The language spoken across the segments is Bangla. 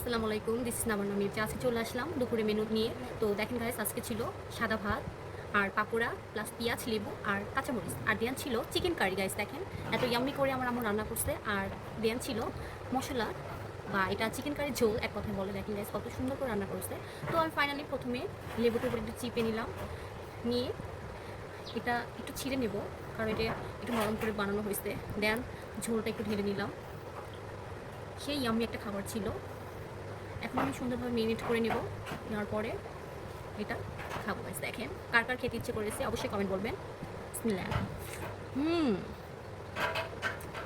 আসসালামু আলাইকুম, দিস ইজ নাবান্না মির্জা। আজকে চলে আসলাম দুপুরে মেনু নিয়ে। তো দেখেন গাইস, আজকে ছিল সাদা ভাত আর পাকোড়া প্লাস পেঁয়াজ, লেবু আর কাঁচামরিচ, আর দেন ছিল চিকেন কারি। গাইস দেখেন এত ইয়াম্মি করে আমার আম্মু রান্না করছে। আর দেন ছিল মশলা বা এটা চিকেন কারি ঝোল এক কথায় বলে। দেখেন গাইস কত সুন্দর করে রান্না করছে। তো আমি ফাইনালি প্রথমে লেবুটার উপরে একটু চিপে নিলাম, নিয়ে এটা একটু ছিঁড়ে নেব, কারণ এটা একটু নরম করে বানানো হয়েছে। দেন ঝোলটা একটু ঢেলে নিলাম। সেই ইয়াম্মি একটা খাবার ছিল। এখন আমি সুন্দরভাবে মেরিনেট করে নেব, নেওয়ার পরে এটা খাবো। গাইস দেখেন কার কার খেতে ইচ্ছে করেছে অবশ্যই কমেন্ট বলবেন। বিসমিল্লাহ। হুম,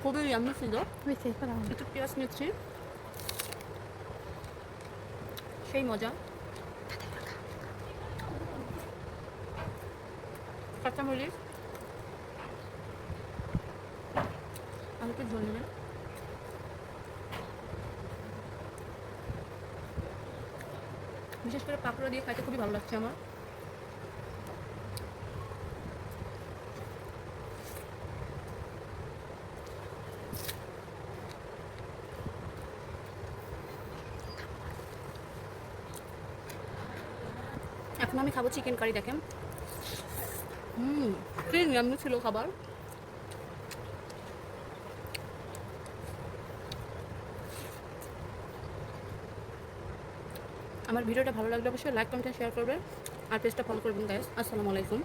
খুবই ইয়াম্মি ছিল। একটু পেঁয়াজ নিচ্ছি, সেই মজা। কাঁচামরিচ আর একটু ঝোল নেবেন। বিশেষ করে পাকোড়া দিয়ে খাইতে খুবই ভালো লাগছে আমার। এখন আমি খাবো চিকেন কারি। দেখেন কি ইয়াম্মি ছিল খাবার। আমার ভিডিওটা ভালো লাগলে অবশ্যই লাইক, কমেন্ট, শেয়ার করবেন আর পেজটা ফলো করবেন গাইস। আসসালামু আলাইকুম।